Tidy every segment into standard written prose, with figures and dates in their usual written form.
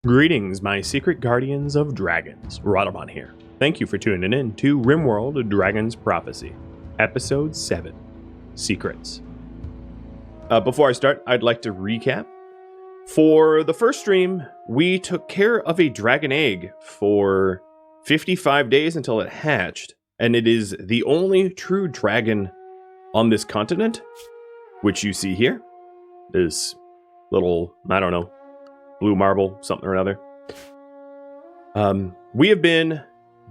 Greetings, my secret guardians of dragons. Rhadamant here. Thank you for tuning in to RimWorld Dragon's Prophecy, Episode 7, Secrets. Before I start, I'd like to recap. For the first stream, we took care of a dragon egg for 55 days until it hatched, and it is the only true dragon on this continent, which you see here. This little, I don't know, blue marble, something or another. We have been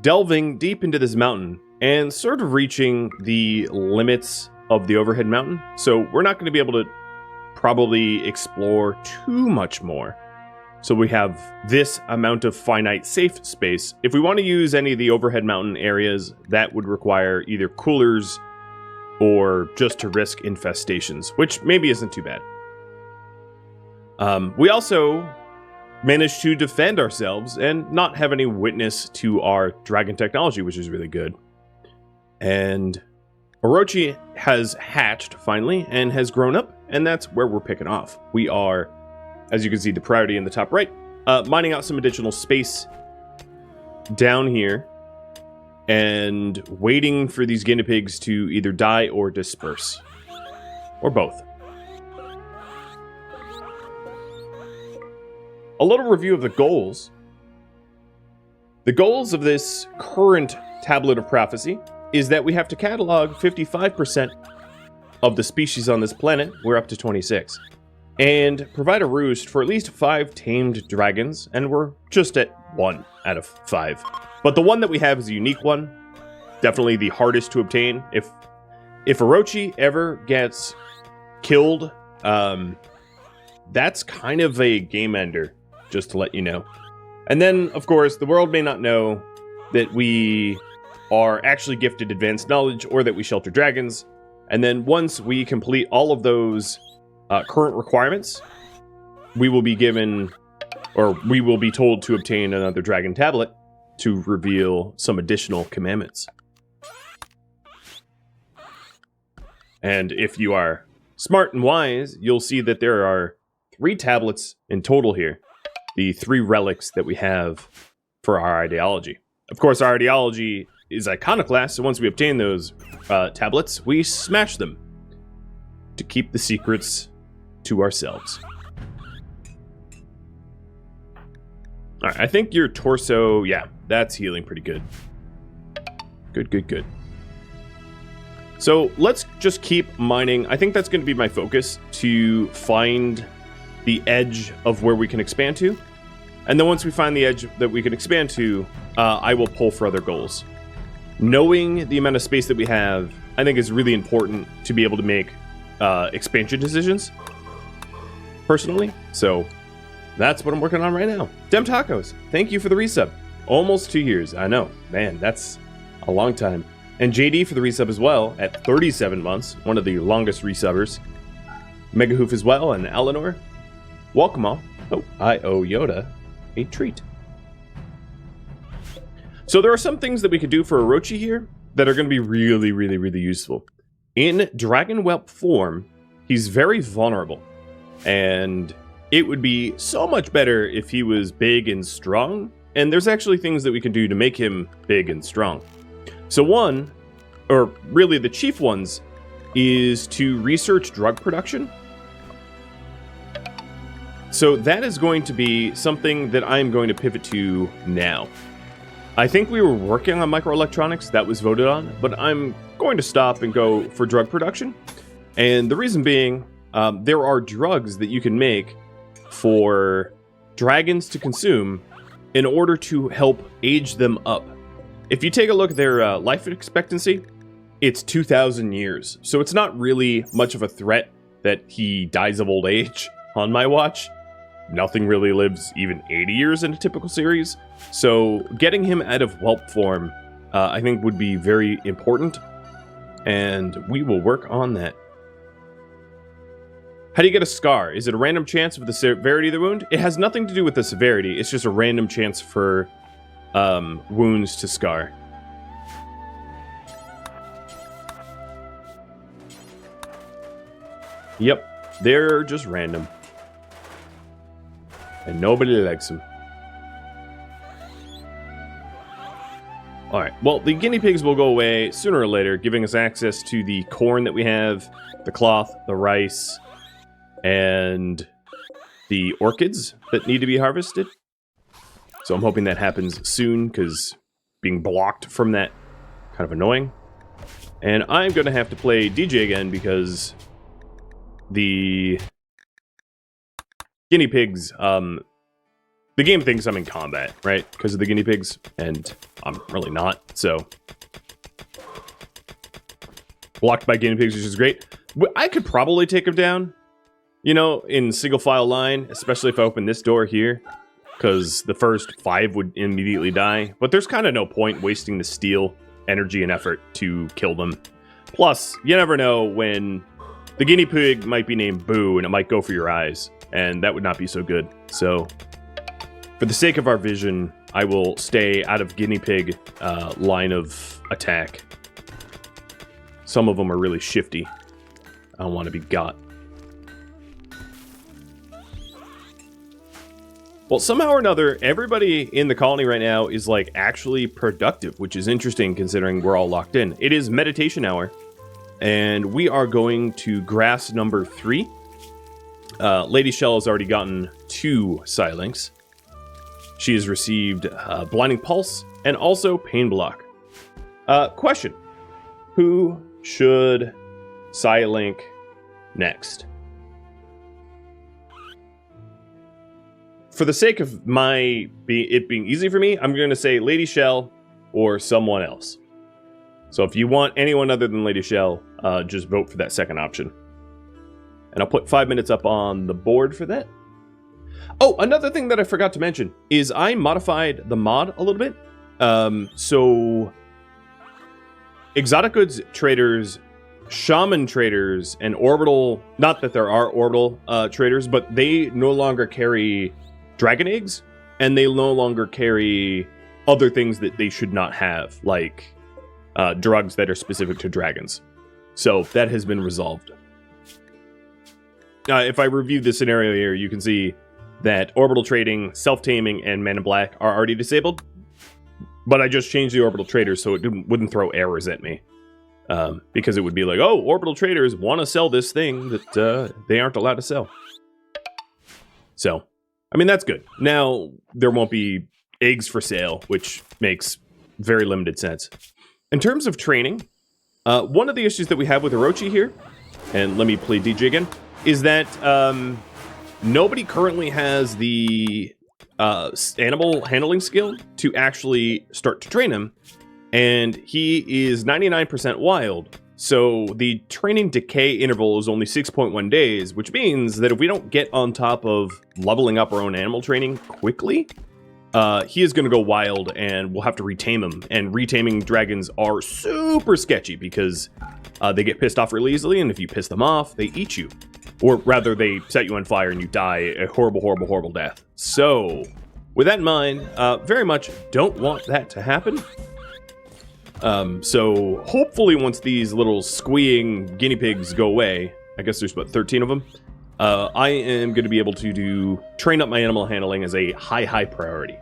delving deep into this mountain and sort of reaching the limits of the overhead mountain. So we're not going to be able to probably explore too much more. So we have this amount of finite safe space. If we want to use any of the overhead mountain areas, that would require either coolers or just to risk infestations, which maybe isn't too bad. We also managed to defend ourselves and not have any witness to our dragon technology, which is really good. And Orochi has hatched finally and has grown up, and that's where we're picking off. We are, as you can see, the priority in the top right, mining out some additional space down here and waiting for these guinea pigs to either die or disperse, or both. A little review of the goals. The goals of this current tablet of prophecy is that we have to catalog 55% of the species on this planet. We're up to 26. And provide a roost for at least 5 tamed dragons, and we're just at 1 out of 5. But the one that we have is a unique one. Definitely the hardest to obtain. If Orochi ever gets killed, that's kind of a game ender, just to let you know. And then, of course, the world may not know that we are actually gifted advanced knowledge or that we shelter dragons. And then once we complete all of those current requirements, we will be given, or we will be told to obtain another dragon tablet to reveal some additional commandments. And if you are smart and wise, you'll see that there are 3 tablets in total here. The 3 relics that we have for our ideology. Of course, our ideology is iconoclast, so once we obtain those tablets, we smash them to keep the secrets to ourselves. Alright, I think your torso, yeah, that's healing pretty good. Good. So let's just keep mining. I think that's going to be my focus, to find the edge of where we can expand to. And then once we find the edge that we can expand to, I will pull for other goals. Knowing the amount of space that we have, I think is really important to be able to make expansion decisions, personally. So that's what I'm working on right now. Dem Tacos, thank you for the resub. Almost 2 years, I know. Man, that's a long time. And JD for the resub as well, at 37 months, one of the longest resubbers. Megahoof as well, and Eleanor. Welcome all. Oh, I owe Yoda a treat. So there are some things that we could do for Orochi here that are going to be really useful. In dragon whelp form, he's very vulnerable. And it would be so much better if he was big and strong. And there's actually things that we can do to make him big and strong. So one, or really the chief ones, is to research drug production. So that is going to be something that I'm going to pivot to now. I think we were working on microelectronics, that was voted on, but I'm going to stop and go for drug production. And the reason being, there are drugs that you can make for dragons to consume in order to help age them up. If you take a look at their life expectancy, it's 2,000 years. So it's not really much of a threat that he dies of old age on my watch. Nothing really lives even 80 years in a typical series. So getting him out of whelp form, I think would be very important. And we will work on that. How do you get a scar? Is it a random chance of the severity of the wound? It has nothing to do with the severity. It's just a random chance for wounds to scar. Yep, they're just random. And nobody likes them. All right. Well, the guinea pigs will go away sooner or later, giving us access to the corn that we have, the cloth, the rice, and the orchids that need to be harvested. So I'm hoping that happens soon, because being blocked from that kind of annoying. And I'm going to have to play DJ again because the guinea pigs, the game thinks I'm in combat, right? Because of the guinea pigs, and I'm really not, so. Blocked by guinea pigs, which is great. I could probably take them down, you know, in single file line, especially if I open this door here, because the first 5 would immediately die. But there's kind of no point wasting the steel, energy, and effort to kill them. Plus, you never know when the guinea pig might be named Boo, and it might go for your eyes, and that would not be so good. So, for the sake of our vision, I will stay out of guinea pig line of attack. Some of them are really shifty. I don't want to be got. Well, somehow or another, everybody in the colony right now is, like, actually productive, which is interesting considering we're all locked in. It is meditation hour, and we are going to grass number 3. Lady Shell has already gotten 2 Psylinks. She has received Blinding Pulse and also Pain Block. Question. Who should Psylink next? For the sake of it being easy for me, I'm going to say Lady Shell or someone else. So if you want anyone other than Lady Shell, just vote for that second option. And I'll put 5 minutes up on the board for that. Oh, another thing that I forgot to mention is I modified the mod a little bit. So exotic goods traders, shaman traders, and orbital, not that there are orbital traders, but they no longer carry dragon eggs, and they no longer carry other things that they should not have, like drugs that are specific to dragons. So that has been resolved. If I review the scenario here, you can see that orbital trading, self-taming, and men in black are already disabled. But I just changed the orbital traders so it wouldn't throw errors at me. Because it would be like, oh, orbital traders want to sell this thing that they aren't allowed to sell. So, I mean, that's good. Now, there won't be eggs for sale, which makes very limited sense. In terms of training, one of the issues that we have with Orochi here, and let me play DJ again, is that nobody currently has the animal handling skill to actually start to train him, and he is 99% wild, so the training decay interval is only 6.1 days, which means that if we don't get on top of leveling up our own animal training quickly, he is going to go wild, and we'll have to retame him. And retaming dragons are super sketchy because they get pissed off really easily, and if you piss them off, they eat you. Or rather, they set you on fire and you die a horrible, horrible, horrible death. So, with that in mind, very much don't want that to happen. So, hopefully once these little squeeing guinea pigs go away, I guess there's about 13 of them, I am going to be able to train up my animal handling as a high priority.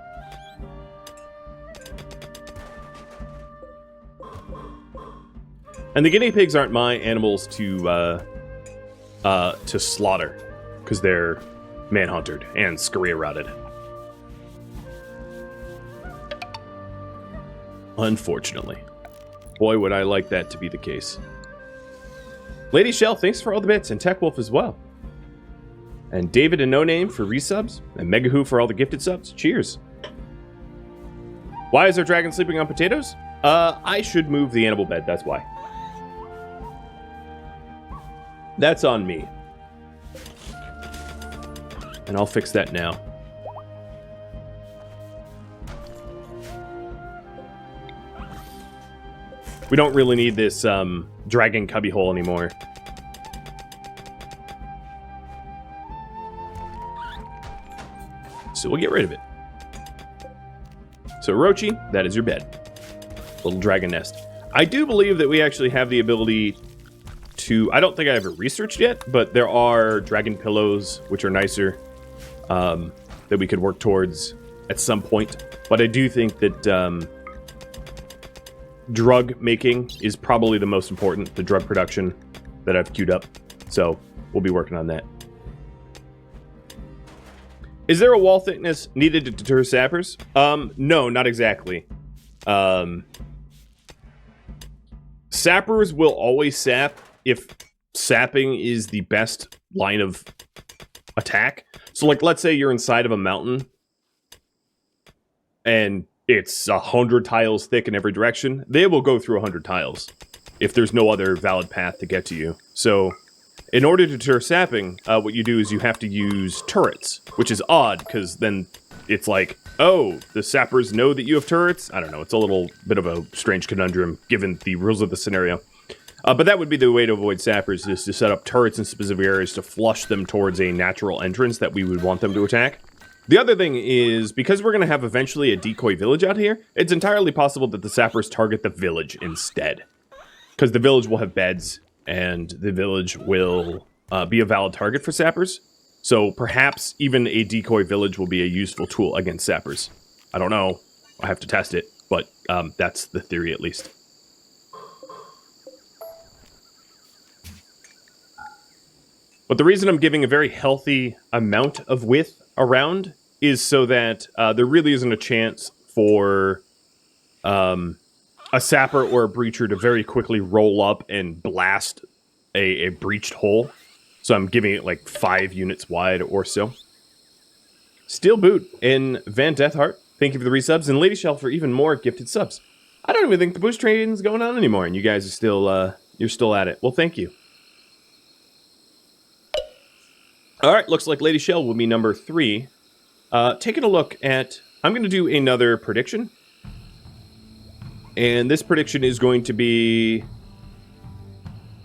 And the guinea pigs aren't my animals to slaughter, because they're manhunted and scurry-rotted. Unfortunately. Boy, would I like that to be the case. Lady Shell, thanks for all the bits, and Tech Wolf as well. And David and No Name for resubs, and Megahoo for all the gifted subs. Cheers. Why is our dragon sleeping on potatoes? I should move the animal bed, that's why. That's on me. And I'll fix that now. We don't really need this dragon cubbyhole anymore. So we'll get rid of it. So Orochi, that is your bed. Little dragon nest. I do believe that we actually have the ability to... I don't think I ever researched yet, but there are dragon pillows, which are nicer, that we could work towards at some point. But I do think that drug making is probably the most important, the drug production that I've queued up. So we'll be working on that. Is there a wall thickness needed to deter sappers? No, not exactly. Sappers will always sap if sapping is the best line of attack. So, like, let's say you're inside of a mountain and it's 100 tiles thick in every direction. They will go through 100 tiles if there's no other valid path to get to you. So, in order to deter sapping, what you do is you have to use turrets, which is odd, because then it's like, oh, the sappers know that you have turrets? I don't know, it's a little bit of a strange conundrum, given the rules of the scenario. But that would be the way to avoid sappers, is to set up turrets in specific areas to flush them towards a natural entrance that we would want them to attack. The other thing is, because we're going to have eventually a decoy village out here, it's entirely possible that the sappers target the village instead. Because the village will have beds, and the village will be a valid target for sappers. So perhaps even a decoy village will be a useful tool against sappers. I don't know. I have to test it, but that's the theory at least. But the reason I'm giving a very healthy amount of width around is so that there really isn't a chance for a sapper or a breacher to very quickly roll up and blast a breached hole. So I'm giving it like 5 units wide or so. Steel Boot and Van Deathheart, thank you for the resubs, and Lady Shell for even more gifted subs. I don't even think the bush training's going on anymore, and you guys are still you're still at it. Well, thank you. All right, looks like Lady Shell will be number 3. Taking a look at, I'm going to do another prediction. And this prediction is going to be,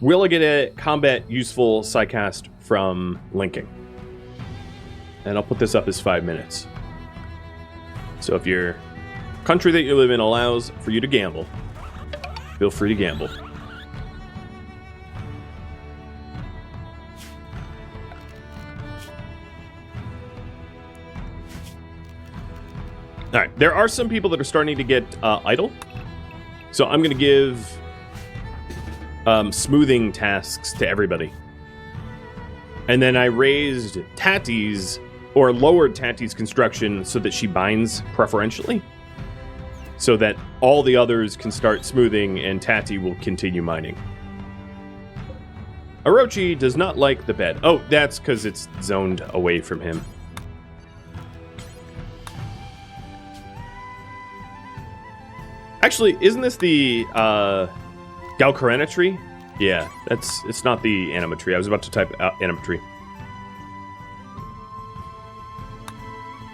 will I get a combat useful sidecast from linking? And I'll put this up as 5 minutes. So if your country that you live in allows for you to gamble, feel free to gamble. All right, there are some people that are starting to get idle. So I'm going to give smoothing tasks to everybody. And then I raised Tati's, or lowered Tati's construction so that she binds preferentially. So that all the others can start smoothing and Tati will continue mining. Orochi does not like the bed. Oh, that's because it's zoned away from him. Actually, isn't this the Galcarena tree? Yeah, it's not the anima tree. I was about to type out anima tree.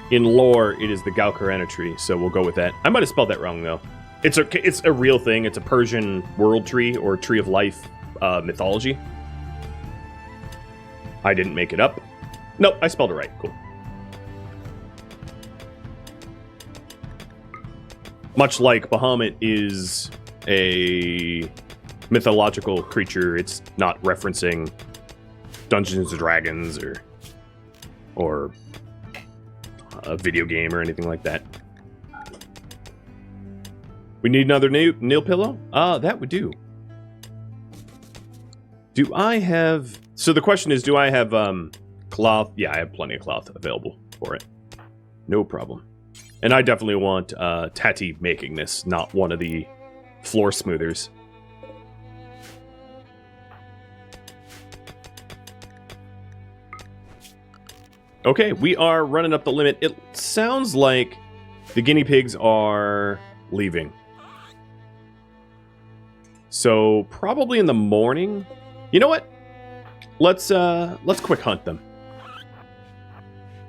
In lore, it is the Galcarena tree, so we'll go with that. I might have spelled that wrong, though. It's a real thing. It's a Persian world tree, or tree of life mythology. I didn't make it up. Nope, I spelled it right. Cool. Much like Bahamut is a mythological creature, it's not referencing Dungeons & Dragons or a video game or anything like that. We need another nail pillow? That would do. Do I have... So the question is, do I have cloth? Yeah, I have plenty of cloth available for it. No problem. And I definitely want Tati making this, not one of the floor smoothers. Okay, we are running up the limit. It sounds like the guinea pigs are leaving. So probably in the morning. You know what? Let's quick hunt them.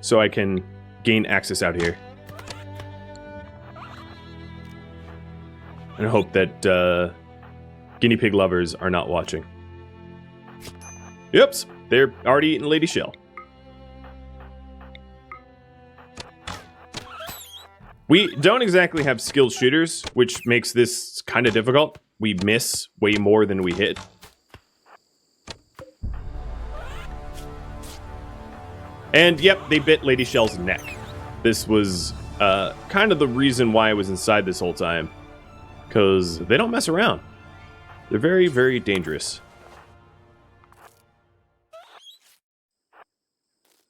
So I can gain access out here. And I hope that guinea pig lovers are not watching. Oops, they're already eating Lady Shell. We don't exactly have skilled shooters, which makes this kind of difficult. We miss way more than we hit. And yep, they bit Lady Shell's neck. This was kind of the reason why I was inside this whole time. because they don't mess around. They're very, very dangerous.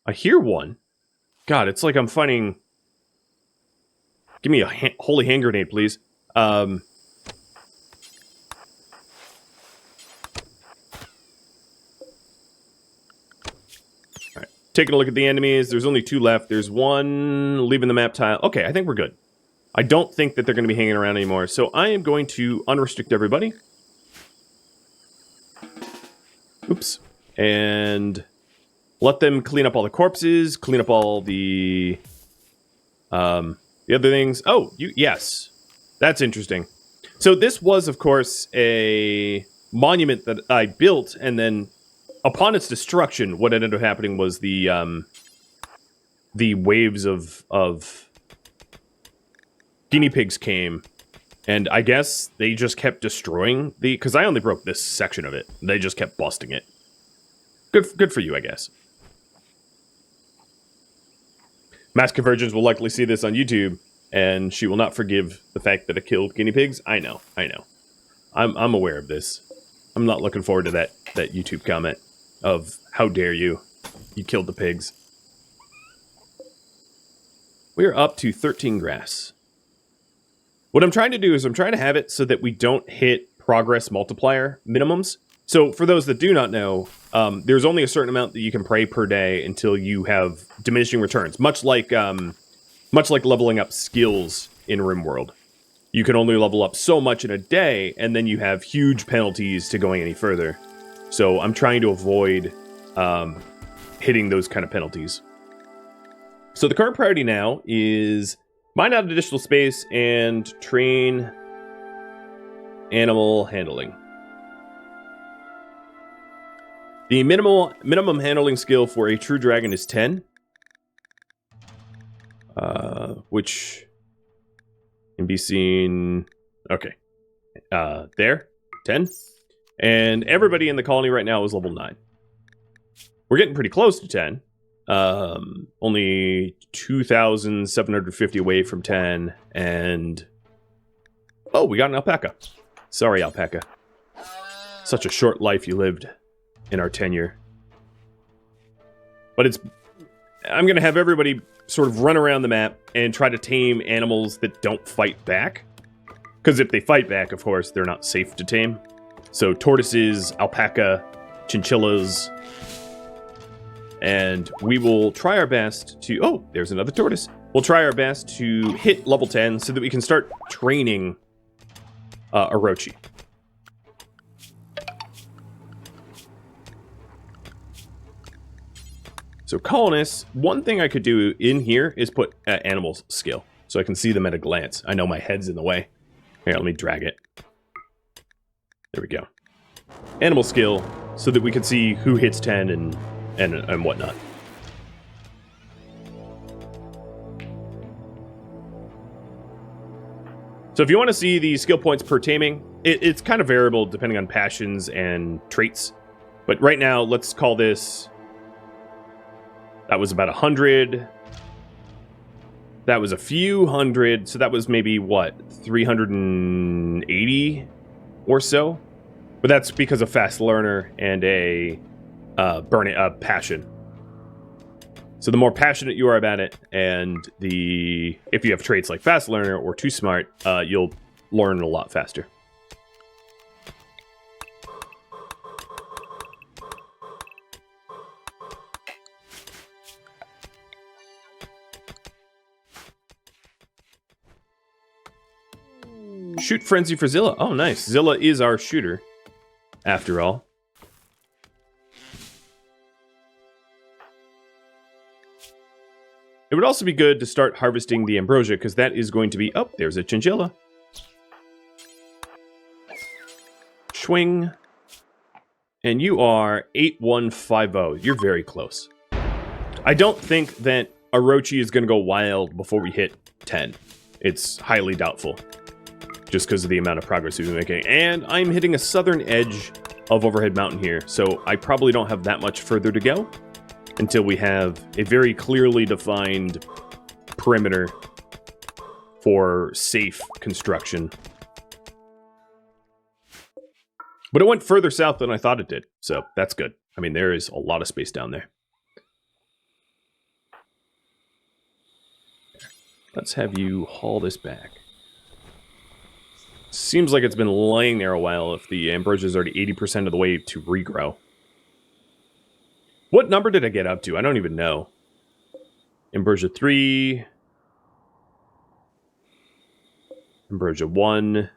I hear one. God, it's like I'm fighting... Give me a holy hand grenade, please. Alright, taking a look at the enemies. There's only 2 left. There's one leaving the map tile. Okay, I think we're good. I don't think that they're going to be hanging around anymore. So I am going to unrestrict everybody. Oops. And let them clean up all the corpses, clean up all the other things. Oh, yes. That's interesting. So this was, of course, a monument that I built, and then upon its destruction, what ended up happening was the waves of guinea pigs came, and I guess they just kept destroying the... Because I only broke this section of it. They just kept busting it. Good for you, I guess. Mass Convergence will likely see this on YouTube, and she will not forgive the fact that I killed guinea pigs. I know. I'm aware of this. I'm not looking forward to that YouTube comment of, how dare you? You killed the pigs. We're up to 13 grass. What I'm trying to do is I'm trying to have it so that we don't hit progress multiplier minimums. So for those that do not know, there's only a certain amount that you can pray per day until you have diminishing returns. Much like leveling up skills in RimWorld. You can only level up so much in a day, and then you have huge penalties to going any further. So I'm trying to avoid hitting those kind of penalties. So the current priority now is mine out additional space and train animal handling. The minimum handling skill for a true dragon is 10. Which can be seen... Okay. There. 10. And everybody in the colony right now is level 9. We're getting pretty close to 10. Only 2,750 away from 10. And... Oh, we got an alpaca. Sorry, alpaca. Such a short life you lived in our tenure. But it's... I'm going to have everybody sort of run around the map and try to tame animals that don't fight back. Because if they fight back, of course, they're not safe to tame. So tortoises, alpaca, chinchillas. And we will try our best to... Oh, there's another tortoise. We'll try our best to hit level 10 so that we can start training Orochi. So colonists, one thing I could do in here is put animals skill. So I can see them at a glance. I know my head's in the way. Here, let me drag it. There we go. Animal skill, so that we can see who hits 10 and whatnot. So if you want to see the skill points per taming, it's kind of variable depending on passions and traits. But right now, let's call this... That was about 100. That was a few hundred. So that was maybe, what, 380 or so? But that's because of fast learner and a passion. So the more passionate you are about it, and if you have traits like fast learner or too smart, you'll learn a lot faster. Shoot Frenzy for Zilla. Oh, nice. Zilla is our shooter, after all. It would also be good to start harvesting the ambrosia, because that is going to be... Oh, there's a chinchilla. Swing. And you are 8150. You're very close. I don't think that Orochi is going to go wild before we hit 10. It's highly doubtful. Just because of the amount of progress we've been making. And I'm hitting a southern edge of Overhead Mountain here, so I probably don't have that much further to go until we have a very clearly defined perimeter for safe construction. But it went further south than I thought it did, so that's good. I mean, there is a lot of space down there. Let's have you haul this back. Seems like it's been laying there a while if the ambrosia is already 80% of the way to regrow. What number did I get up to? I don't even know. Ambrosia 3. Ambrosia 1.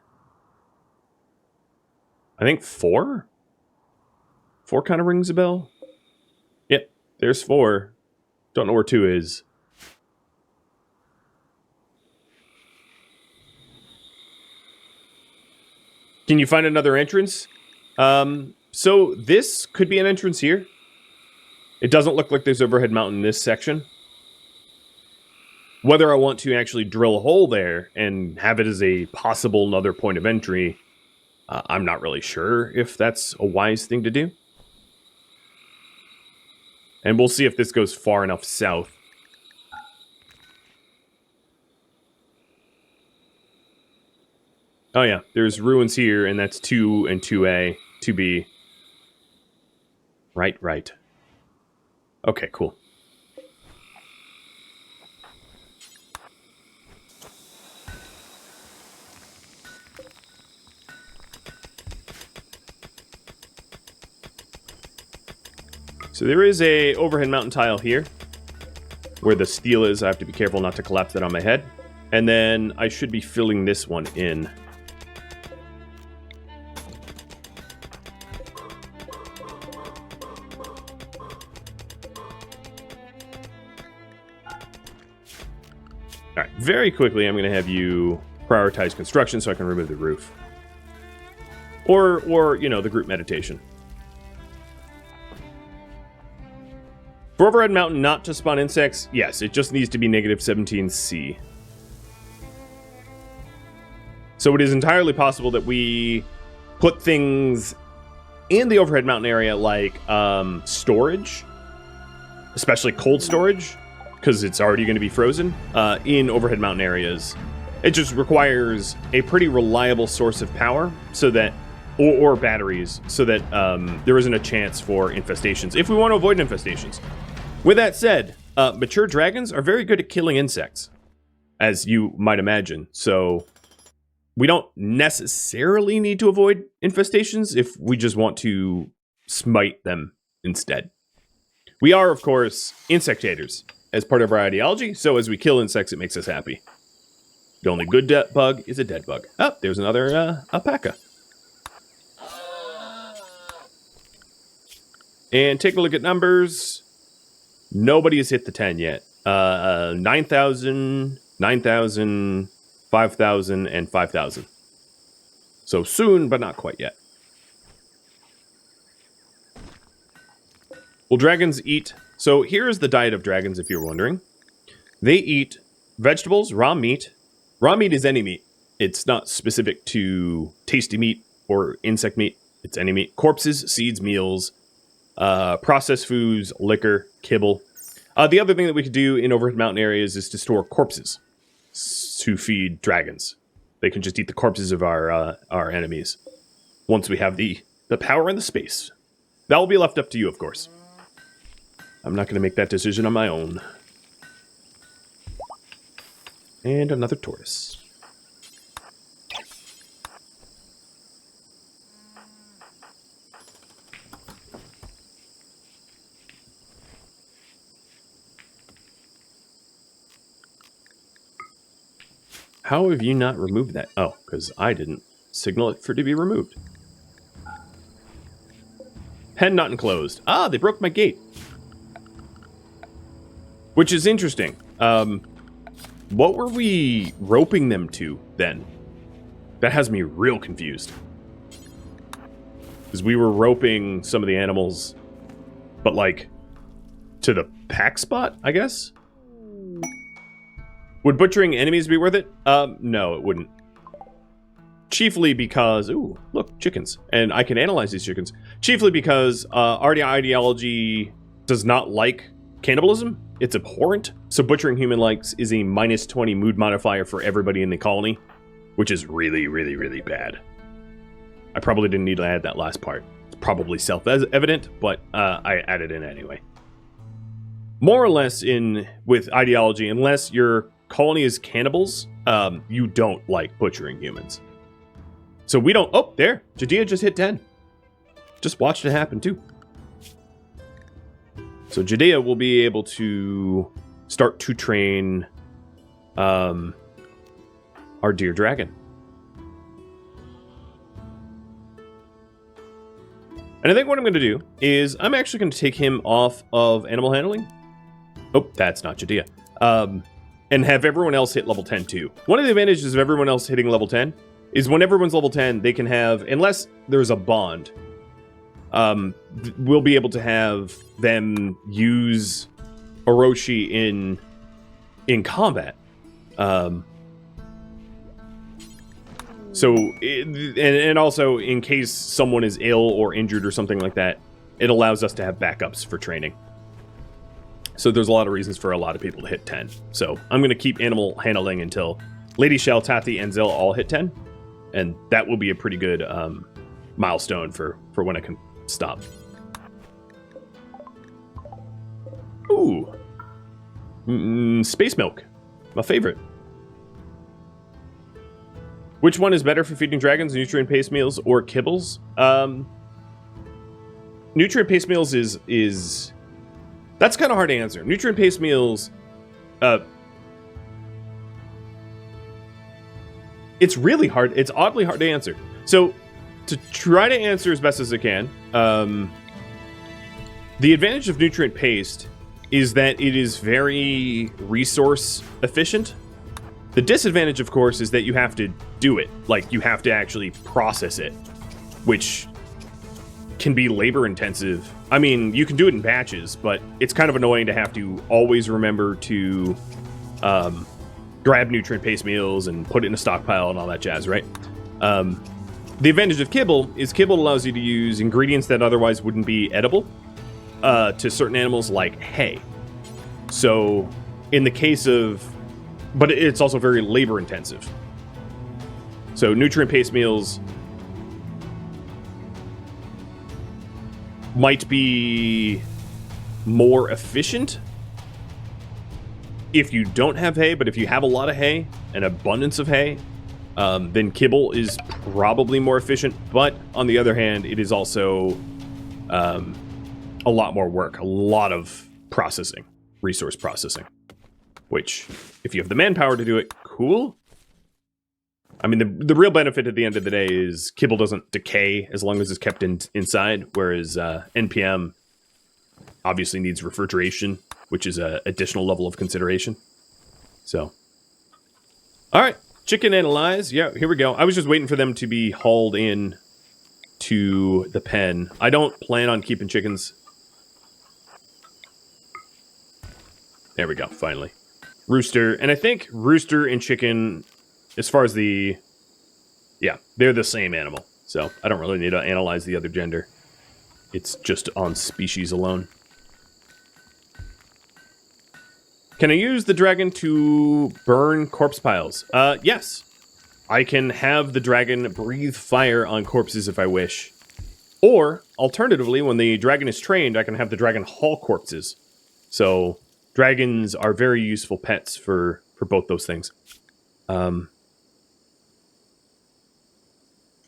I think 4? 4 kind of rings a bell. Yep, there's 4. Don't know where 2 is. Can you find another entrance? So this could be an entrance here. It doesn't look like there's overhead mountain in this section. Whether I want to actually drill a hole there and have it as a possible another point of entry, I'm not really sure if that's a wise thing to do. And we'll see if this goes far enough south. Oh yeah, there's ruins here, and that's 2 and 2A, 2B. Right. Okay, cool. So there is a overhead mountain tile here, where the steel is. I have to be careful not to collapse that on my head. And then I should be filling this one in. Alright, very quickly I'm going to have you prioritize construction so I can remove the roof. Or you know, the group meditation. For overhead mountain not to spawn insects, yes, it just needs to be negative 17C. So it is entirely possible that we put things in the overhead mountain area like storage, especially cold storage, because it's already going to be frozen, in overhead mountain areas. It just requires a pretty reliable source of power so that, or batteries, so that there isn't a chance for infestations, if we want to avoid infestations. With that said, mature dragons are very good at killing insects, as you might imagine. So we don't necessarily need to avoid infestations if we just want to smite them instead. We are, of course, insectators as part of our ideology, so as we kill insects, it makes us happy. The only good bug is a dead bug. Oh, there's another alpaca. And take a look at numbers. Nobody has hit the 10 yet. 9,000, 9,000, 5,000, and 5,000. So soon, but not quite yet. Will dragons eat? So here's the diet of dragons, if you're wondering. They eat vegetables, raw meat. Raw meat is any meat. It's not specific to tasty meat or insect meat. It's any meat. Corpses, seeds, meals, processed foods, liquor, kibble. The other thing that we could do in overhead mountain areas is to store corpses to feed dragons. They can just eat the corpses of our enemies once we have the power and the space. That will be left up to you, of course. I'm not going to make that decision on my own. And another tortoise. How have you not removed that? Oh, because I didn't signal it for it to be removed. Pen not enclosed. Ah, they broke my gate. Which is interesting. What were we roping them to, then? That has me real confused. Because we were roping some of the animals, but, like, to the pack spot, I guess? Would butchering enemies be worth it? No, it wouldn't. Chiefly because... Ooh, look, chickens. And I can analyze these chickens. Chiefly because our ideology does not like cannibalism. It's abhorrent. So butchering human likes is a minus 20 mood modifier for everybody in the colony, which is really, really, really bad. I probably didn't need to add that last part. It's probably self-evident, but I added it anyway. More or less with ideology, unless your colony is cannibals, you don't like butchering humans. So we don't... Oh, there! Judea just hit 10. Just watched it happen, too. So Judea will be able to start to train our dear dragon. And I think what I'm going to do is I'm actually going to take him off of animal handling. Oh, that's not Judea. And have everyone else hit level 10 too. One of the advantages of everyone else hitting level 10 is when everyone's level 10, they can have, unless there's a bond, we'll be able to have them use Orochi in combat. And also, in case someone is ill or injured or something like that, it allows us to have backups for training. So there's a lot of reasons for a lot of people to hit 10. So I'm going to keep animal handling until Lady Shell, Tati, and Zill all hit 10. And that will be a pretty good milestone for when I can stop. Ooh. Space milk. My favorite. Which one is better for feeding dragons, nutrient-based meals or kibbles? Nutrient-based meals is... That's kind of hard to answer. Nutrient-based meals... It's really hard. It's oddly hard to answer. So, to try to answer as best as I can, the advantage of nutrient paste is that it is very resource efficient. The disadvantage, of course, is that you have to do it. Like, you have to actually process it, which can be labor intensive. I mean, you can do it in batches, but it's kind of annoying to have to always remember to grab nutrient-based meals and put it in a stockpile and all that jazz, right? The advantage of Kibble is Kibble allows you to use ingredients that otherwise wouldn't be edible to certain animals, like hay. So, in the case of... But it's also very labor-intensive. So, nutrient-based meals might be more efficient if you don't have hay, but if you have a lot of hay, an abundance of hay, then Kibble is probably more efficient. But on the other hand, it is also a lot more work, a lot of processing, resource processing. Which, if you have the manpower to do it, cool. I mean, the real benefit at the end of the day is Kibble doesn't decay as long as it's kept inside, whereas NPM obviously needs refrigeration, which is an additional level of consideration. So, all right, chicken analyze. Yeah, here we go. I was just waiting for them to be hauled in to the pen. I don't plan on keeping chickens. There we go, finally. Rooster, and I think rooster and chicken, as far as the... Yeah, they're the same animal, so I don't really need to analyze the other gender. It's just on species alone. Can I use the dragon to burn corpse piles? Yes. I can have the dragon breathe fire on corpses if I wish. Or, alternatively, when the dragon is trained, I can have the dragon haul corpses. So... Dragons are very useful pets for both those things.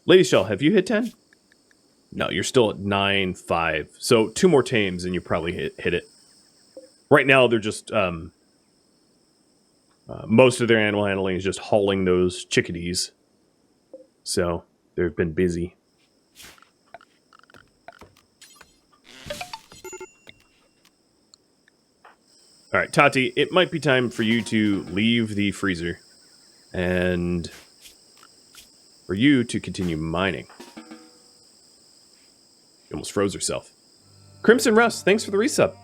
Lady Shell, have you hit 10? No, you're still at 9-5. So 2 more tames and you probably hit it. Right now, they're just... most of their animal handling is just hauling those chickadees. So they've been busy. All right, Tati, it might be time for you to leave the freezer and for you to continue mining. She almost froze herself. Crimson Russ, thanks for the resub.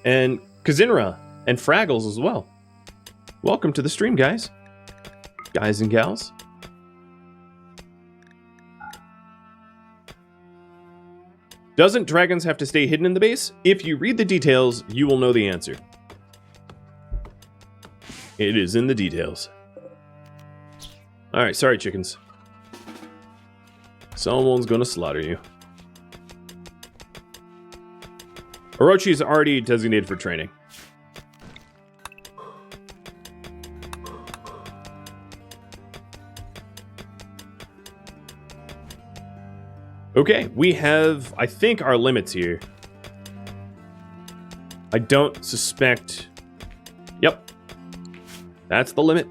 And Kazinra and Fraggles as well. Welcome to the stream, guys. Guys and gals. Doesn't dragons have to stay hidden in the base? If you read the details, you will know the answer. It is in the details. Alright, sorry chickens. Someone's gonna slaughter you. Orochi is already designated for training. Okay, we have, I think, our limits here. I don't suspect... Yep. That's the limit.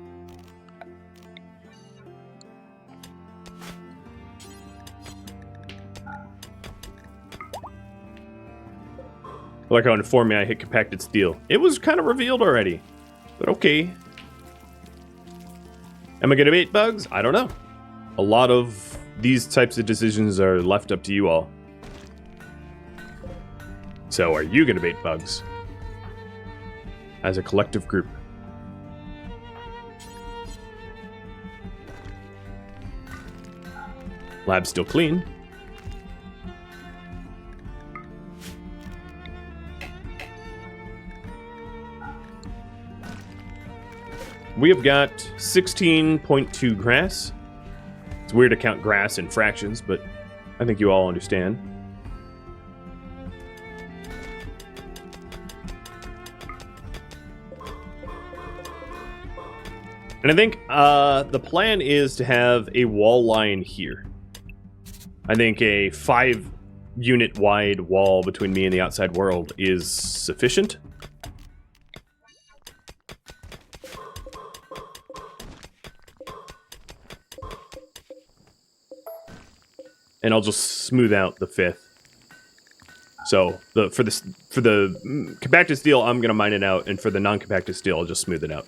I like how it informed me I hit compacted steel. It was kind of revealed already. But okay. Am I going to bait bugs? I don't know. A lot of these types of decisions are left up to you all. So are you going to bait bugs? As a collective group. Lab's still clean. We have got 16.2 grass. It's weird to count grass in fractions, but I think you all understand. And I think the plan is to have a wall line here. I think a 5-unit wide wall between me and the outside world is sufficient. And I'll just smooth out the 5th. So for the compacted steel, I'm gonna mine it out, and for the non-compacted steel, I'll just smooth it out.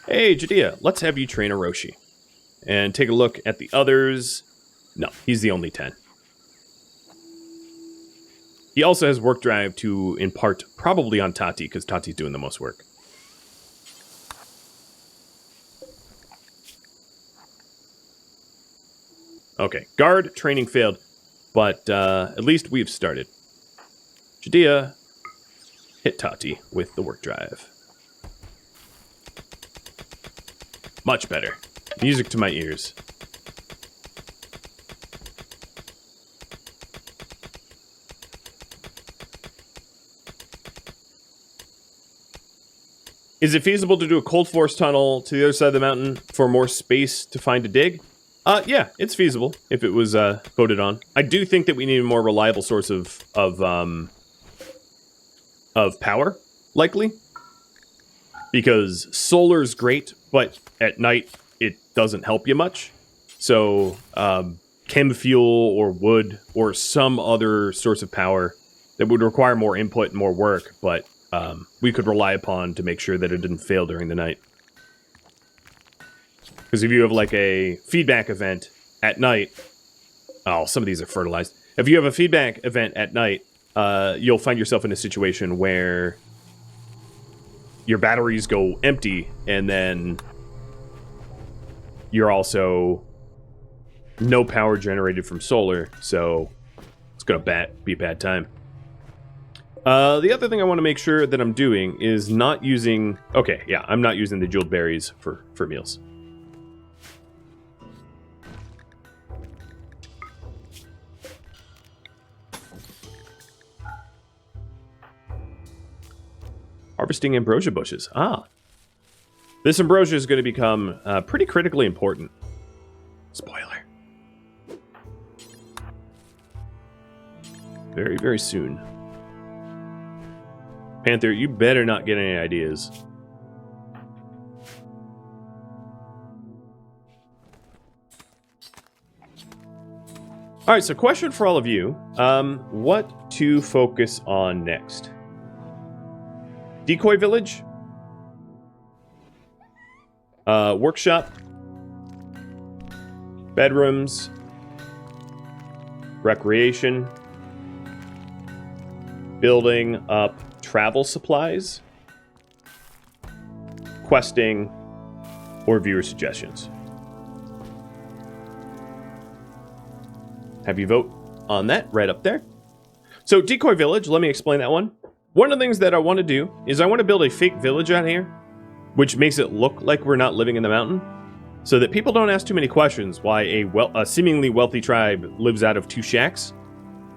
Hey, Judea, let's have you train Orochi. And take a look at the others. No, he's the only 10. He also has work drive to impart probably on Tati, because Tati's doing the most work. Okay, guard training failed, but at least we've started. Judea, hit Tati with the work drive. Much better. Music to my ears. Is it feasible to do a cold force tunnel to the other side of the mountain for more space to find a dig? Yeah, it's feasible if it was voted on. I do think that we need a more reliable source of power, likely, because solar's great, but at night it doesn't help you much. So chem fuel or wood or some other source of power that would require more input and more work, but we could rely upon to make sure that it didn't fail during the night. Because if you have like a feedback event at night, oh, some of these are fertilized. If you have a feedback event at night, you'll find yourself in a situation where your batteries go empty, and then you're also no power generated from solar, so it's gonna be a bad time. The other thing I want to make sure that I'm doing is not using... Okay, yeah, I'm not using the jeweled berries for meals. Harvesting ambrosia bushes. Ah. This ambrosia is going to become pretty critically important. Spoiler. Very, very soon. Panther, you better not get any ideas. Alright, so question for all of you. What to focus on next? Decoy village, workshop, bedrooms, recreation, building up travel supplies, questing, or viewer suggestions. Have you vote on that right up there? So decoy village, let me explain that one. One of the things that I want to do is I want to build a fake village out here, which makes it look like we're not living in the mountain. so that people don't ask too many questions why a seemingly wealthy tribe lives out of 2 shacks.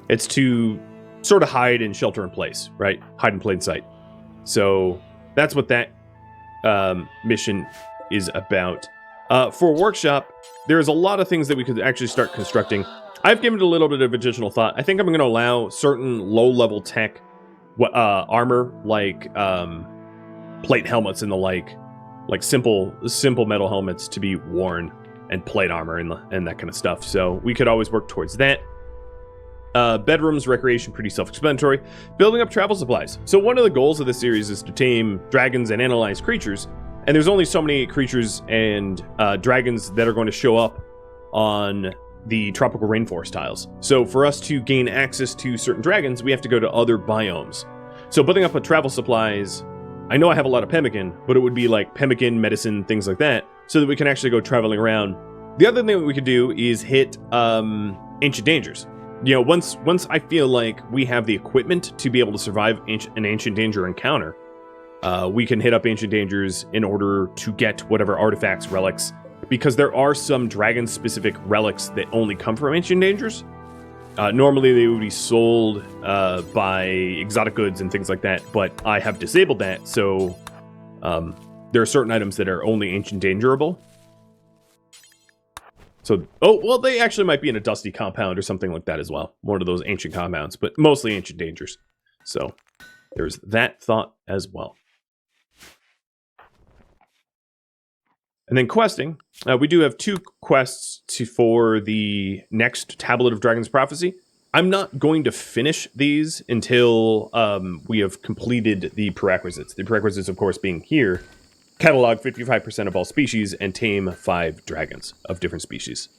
It's to sort of hide and shelter in place, right? Hide in plain sight. So that's what that mission is about. For a workshop, there's a lot of things that we could actually start constructing. I've given it a little bit of additional thought. I think I'm going to allow certain low-level tech armor, like plate helmets and the like simple metal helmets to be worn, and plate armor and that kind of stuff. So we could always work towards that. Bedrooms, recreation, pretty self-explanatory. Building up travel supplies. So one of the goals of this series is to tame dragons and analyze creatures. And there's only so many creatures and dragons that are going to show up on the tropical rainforest tiles. So for us to gain access to certain dragons, we have to go to other biomes. So building up with travel supplies, I know I have a lot of pemmican, but it would be like pemmican, medicine, things like that, so that we can actually go traveling around. The other thing that we could do is hit ancient dangers. You know, once I feel like we have the equipment to be able to survive an ancient danger encounter, we can hit up ancient dangers in order to get whatever artifacts, relics, because there are some dragon-specific relics that only come from ancient dangers. Normally they would be sold by exotic goods and things like that, but I have disabled that, so there are certain items that are only ancient dangerable. So, oh, well, they actually might be in a dusty compound or something like that as well. One of those ancient compounds, but mostly ancient dangers. So there's that thought as well. And then questing. We do have 2 quests for the next Tablet of Dragon's Prophecy. I'm not going to finish these until we have completed the prerequisites. The prerequisites, of course, being here. Catalog 55% of all species and tame 5 dragons of different species.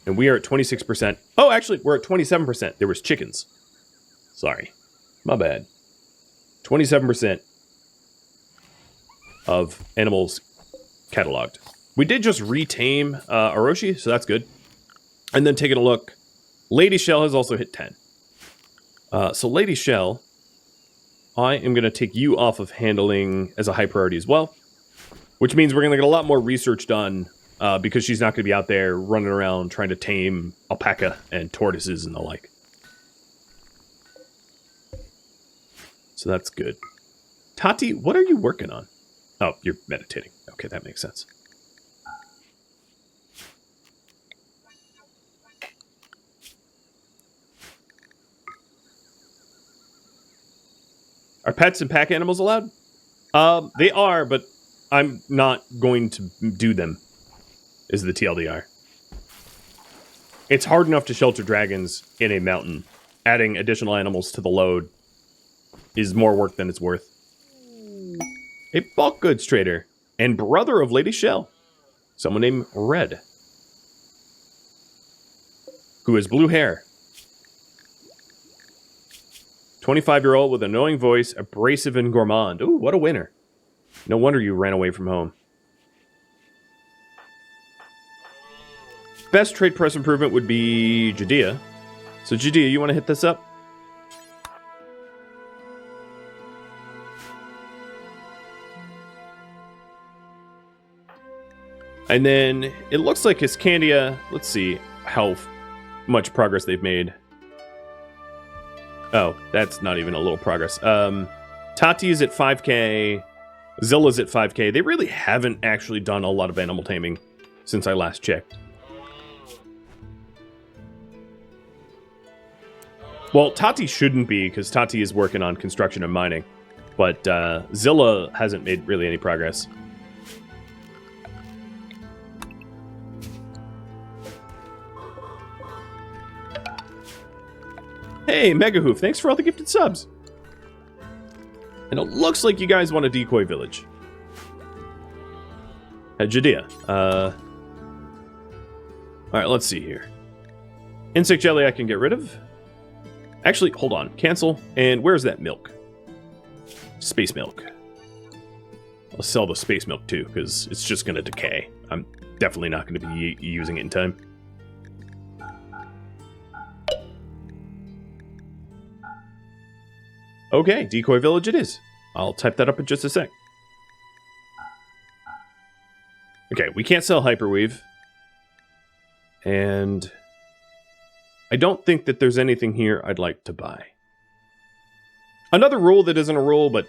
And we are at 26%. Oh, actually, we're at 27%. There was chickens. Sorry. My bad. 27% of animals cataloged. We did just retame Orochi, so that's good. And then taking a look, Lady Shell has also hit 10. So Lady Shell, I am going to take you off of handling as a high priority as well. Which means we're going to get a lot more research done because she's not going to be out there running around trying to tame alpaca and tortoises and the like. So that's good. Tati, what are you working on? Oh, you're meditating. Okay, that makes sense. Are pets and pack animals allowed? They are, but I'm not going to do them, is the TLDR. It's hard enough to shelter dragons in a mountain. Adding additional animals to the load is more work than it's worth. A bulk goods trader and brother of Lady Shell. Someone named Red. Who has blue hair. 25-year-old with an annoying voice, abrasive and gourmand. Ooh, what a winner. No wonder you ran away from home. Best trade press improvement would be Judea. So Judea, you want to hit this up? And then it looks like Hiscandia, let's see how much progress they've made. Oh, that's not even a little progress. Tati is at 5k. Zilla's at 5k. They really haven't actually done a lot of animal taming since I last checked. Well, Tati shouldn't be, because Tati is working on construction and mining. But Zilla hasn't made really any progress. Hey, Megahoof, thanks for all the gifted subs. And it looks like you guys want a decoy village. At Judea. Alright, let's see here. Insect jelly I can get rid of. Actually, hold on. Cancel. And where's that milk? Space milk. I'll sell the space milk too, because it's just going to decay. I'm definitely not going to be using it in time. Okay, decoy village it is. I'll type that up in just a sec. Okay, we can't sell Hyperweave. And I don't think that there's anything here I'd like to buy. Another rule that isn't a rule, but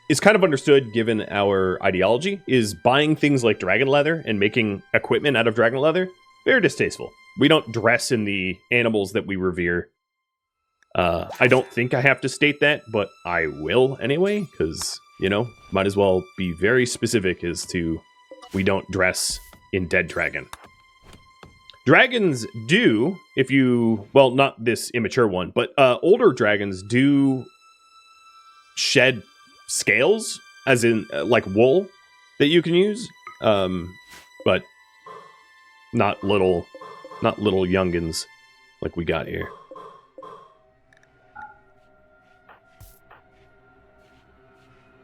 is kind of understood given our ideology, is buying things like dragon leather and making equipment out of dragon leather. Very distasteful. We don't dress in the animals that we revere. I don't think I have to state that, but I will anyway, because, you know, might as well be very specific as to we don't dress in dead dragon. Dragons do, if you, well, not this immature one, but older dragons do shed scales, as in like wool that you can use, but not little youngins like we got here.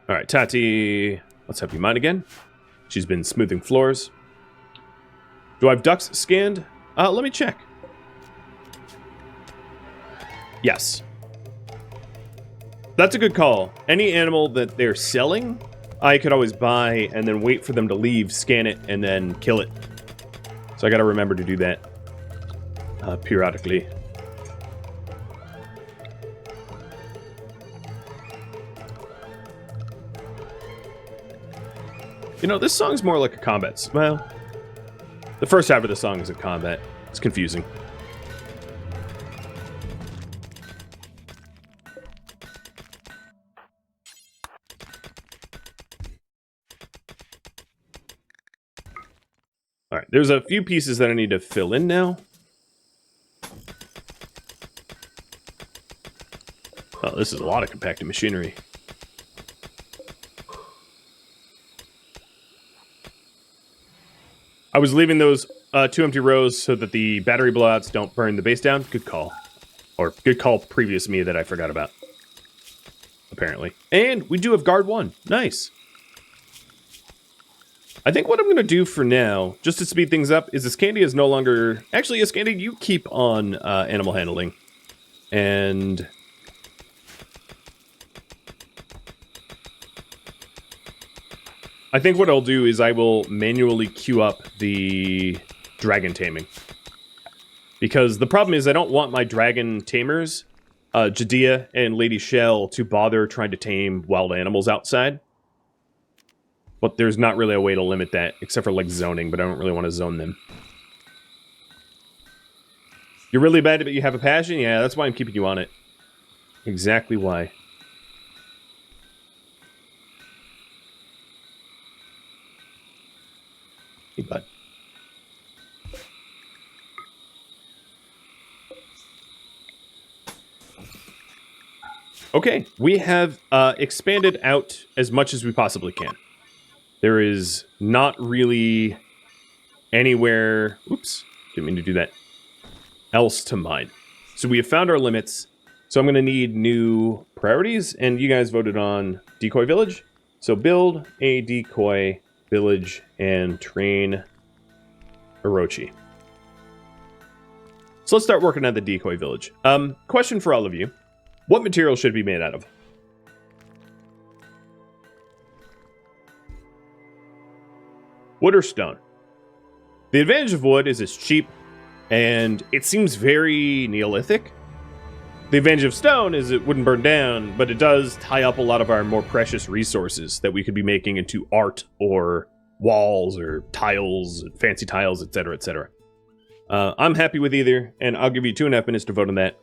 All right, Tati, let's have you mine again. She's been smoothing floors. Do I have ducks scanned? Let me check. Yes. That's a good call. Any animal that they're selling, I could always buy and then wait for them to leave, scan it, and then kill it. So I gotta remember to do that periodically. You know, this song's more like a combat. Well, the first half of the song is a combat. It's confusing. All right, there's a few pieces that I need to fill in now. Oh, this is a lot of compacted machinery. I was leaving those 2 empty rows so that the battery blowouts don't burn the base down. Good call. Or good call previous me that I forgot about. Apparently. And we do have guard 1. Nice. I think what I'm going to do for now, just to speed things up, is Iscandy is no longer... Actually, Iscandy, you keep on animal handling. And... I think what I'll do is I will manually queue up the dragon taming. Because the problem is I don't want my dragon tamers, Jadea and Lady Shell, to bother trying to tame wild animals outside. But there's not really a way to limit that, except for like zoning, but I don't really want to zone them. You're really bad but you have a passion? Yeah, that's why I'm keeping you on it. Exactly why. Hey, bud. Okay, we have expanded out as much as we possibly can. There is not really anywhere... Oops, didn't mean to do that. Else to mine. So we have found our limits. So I'm going to need new priorities, and you guys voted on Decoy Village. So build a Decoy Village and train Orochi. So let's start working on the Decoy Village. Question for all of you. What material should it be made out of? Wood or stone? The advantage of wood is it's cheap, and it seems very Neolithic. The advantage of stone is it wouldn't burn down, but it does tie up a lot of our more precious resources that we could be making into art or walls or tiles, fancy tiles, etc., etc. I'm happy with either, and I'll give you 2.5 minutes to vote on that.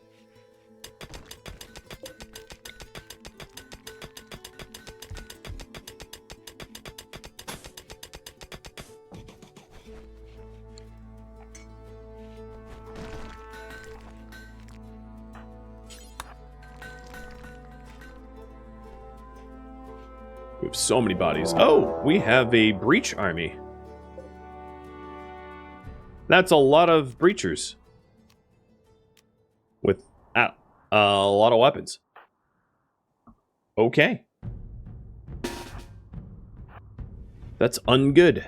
We have so many bodies. Oh, we have a breach army. That's a lot of breachers. With a lot of weapons. Okay. That's ungood.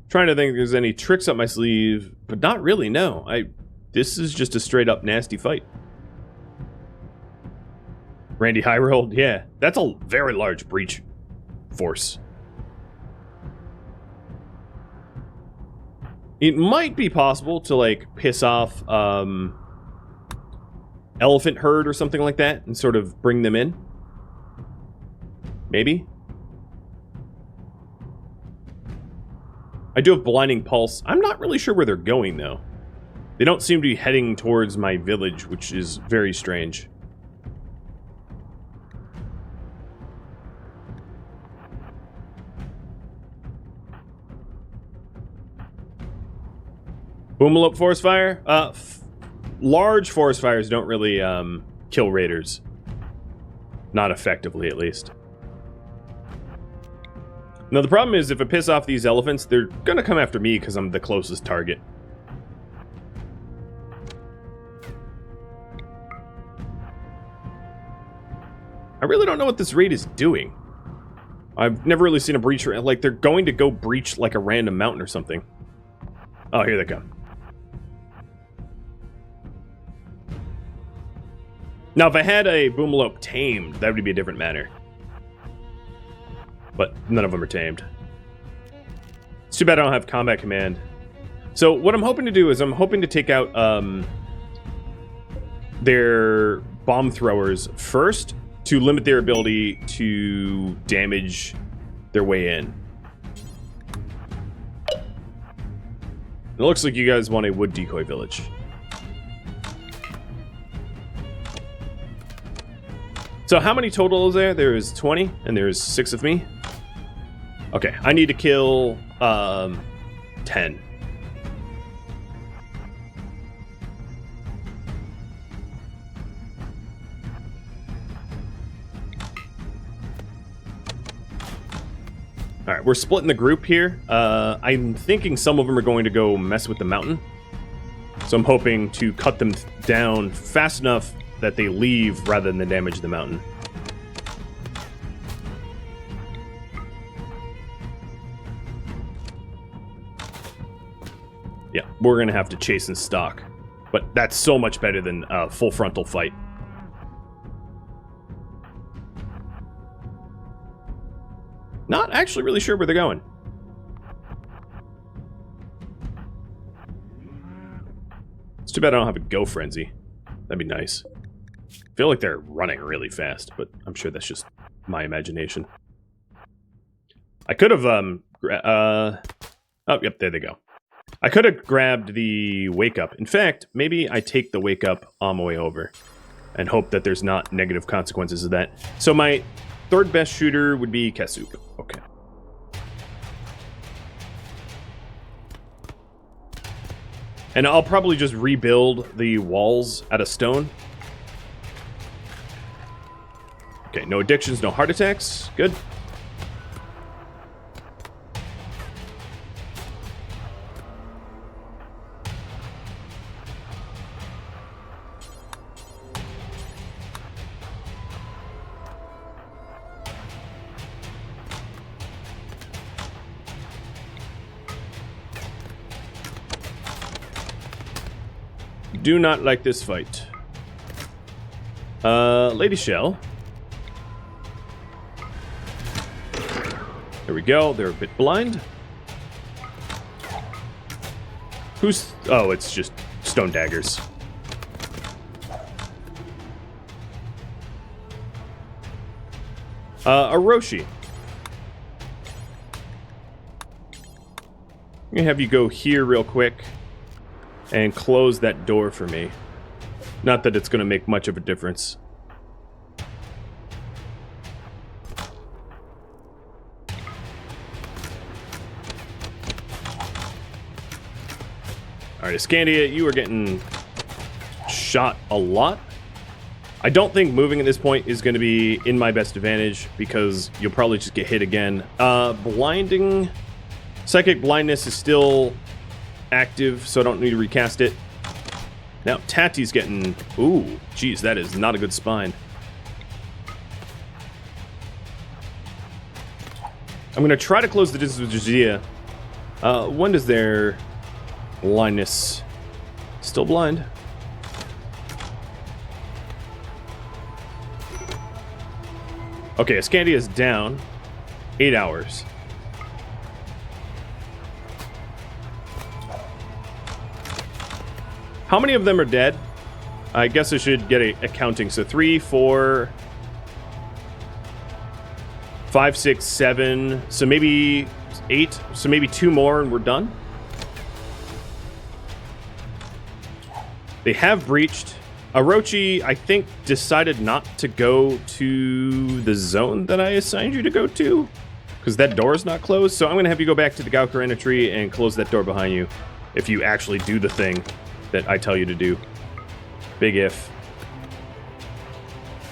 Trying to think if there's any tricks up my sleeve, but not really, no. This is just a straight up nasty fight. Randy Highrolled, yeah. That's a very large breach force. It might be possible to, like, piss off, elephant herd or something like that and sort of bring them in. Maybe. I do have Blinding Pulse. I'm not really sure where they're going, though. They don't seem to be heading towards my village, which is very strange. Boomalop Forest Fire? Large forest fires don't really kill raiders. Not effectively, at least. Now, the problem is, if I piss off these elephants, they're gonna come after me because I'm the closest target. I really don't know what this raid is doing. I've never really seen a breach, like, they're going to go breach, like, a random mountain or something. Oh, here they come. Now, if I had a Boomalop tamed, that would be a different matter. But none of them are tamed. It's too bad I don't have combat command. So what I'm hoping to do is I'm hoping to take out their bomb throwers first to limit their ability to damage their way in. It looks like you guys want a wood decoy village. So how many total is there? There is 20, and there's 6 of me. Okay, I need to kill 10. Alright, we're splitting the group here. I'm thinking some of them are going to go mess with the mountain. So I'm hoping to cut them down fast enough that they leave rather than damage the mountain. Yeah, we're going to have to chase and stalk. But that's so much better than a full frontal fight. Not actually really sure where they're going. It's too bad I don't have a go frenzy. That'd be nice. I feel like they're running really fast, but I'm sure that's just my imagination. I could have, oh, yep, there they go. I could have grabbed the wake up. In fact, maybe I take the wake up on my way over and hope that there's not negative consequences of that. So my third best shooter would be Kasup. Okay. And I'll probably just rebuild the walls out of stone. Okay, no addictions, no heart attacks. Good. Do not like this fight. Lady Shell. There we go. They're a bit blind. Who's... Oh, it's just stone daggers. Orochi. I'm gonna have you go here real quick and close that door for me. Not that it's gonna make much of a difference. Alright, Iscandia, you are getting shot a lot. I don't think moving at this point is going to be in my best advantage because you'll probably just get hit again. Blinding... Psychic blindness is still active, so I don't need to recast it. Now, Tati's getting... Ooh, geez, that is not a good spine. I'm going to try to close the distance with Jazia. When does their blindness... Still blind. Okay, Ascandia is down. 8 hours. How many of them are dead? I guess I should get a counting. So 3, 4, 5, 6, 7. So maybe 8. So maybe 2 more and we're done. They have breached. Orochi, I think, decided not to go to the zone that I assigned you to go to, because that door is not closed. So I'm going to have you go back to the Gaukarena tree and close that door behind you if you actually do the thing that I tell you to do. Big if.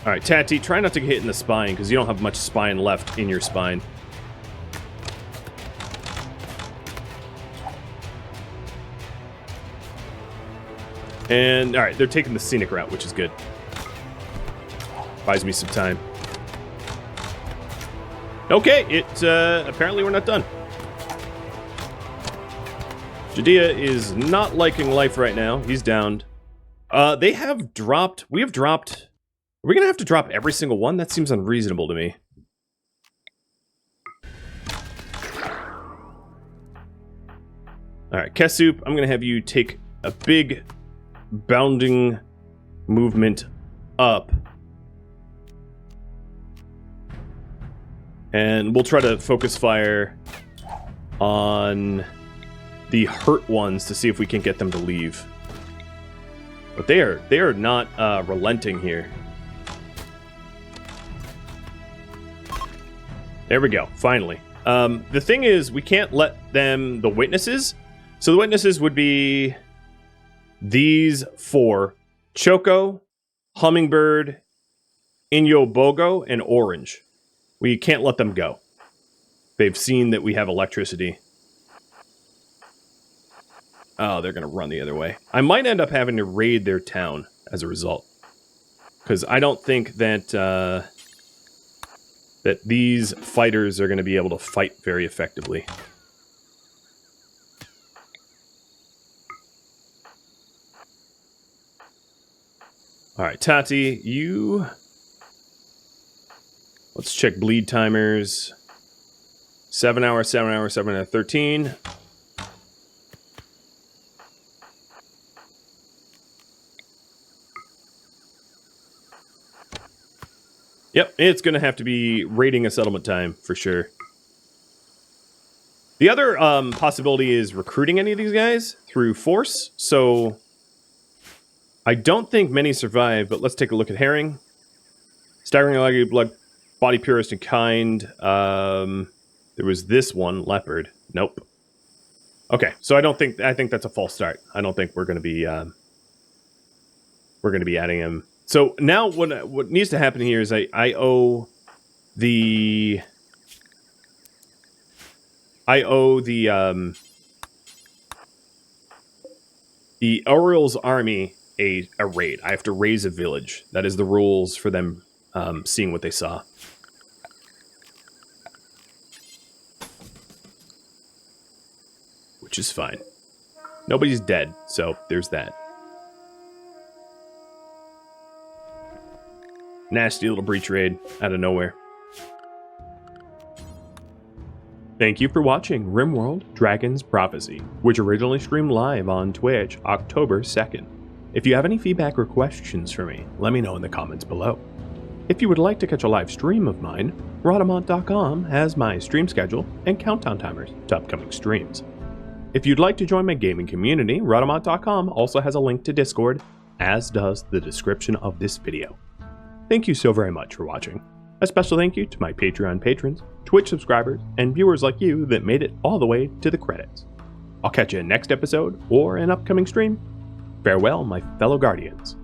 All right, Tati, try not to get hit in the spine, because you don't have much spine left in your spine. And, alright, they're taking the scenic route, which is good. Buys me some time. Okay, apparently we're not done. Judea is not liking life right now. He's downed. We have dropped... Are we going to have to drop every single one? That seems unreasonable to me. Alright, Kesup, I'm going to have you take a big... bounding movement up. And we'll try to focus fire on the hurt ones to see if we can get them to leave. But they are not relenting here. There we go, finally. The thing is, we can't let them, the witnesses. So the witnesses would be these 4: Choco, Hummingbird, Inyobogo, and Orange. We can't let them go. They've seen that we have electricity. Oh, they're going to run the other way. I might end up having to raid their town as a result. Because I don't think that that these fighters are going to be able to fight very effectively. Alright, Tati, you... Let's check bleed timers. 7 hours, 7 hours, 7 hours, 13. Yep, it's going to have to be raiding a settlement time, for sure. The other possibility is recruiting any of these guys through force, so... I don't think many survive, but let's take a look at Herring. Staggering Leggy, Blood, Body Purist, and Kind. There was this one, Leopard. Nope. Okay, so I think that's a false start. I don't think we're going to be adding him. So now what needs to happen here is I owe the Oriel's army a raid. I have to raise a village. That is the rules for them seeing what they saw. Which is fine. Nobody's dead, so there's that. Nasty little breach raid out of nowhere. Thank you for watching RimWorld Dragon's Prophecy, which originally streamed live on Twitch October 2nd. If you have any feedback or questions for me, let me know in the comments below. If you would like to catch a live stream of mine, Rhadamant.com has my stream schedule and countdown timers to upcoming streams. If you'd like to join my gaming community, Rhadamant.com also has a link to Discord, as does the description of this video. Thank you so very much for watching. A special thank you to my Patreon patrons, Twitch subscribers, and viewers like you that made it all the way to the credits. I'll catch you in next episode or an upcoming stream. Farewell, my fellow guardians.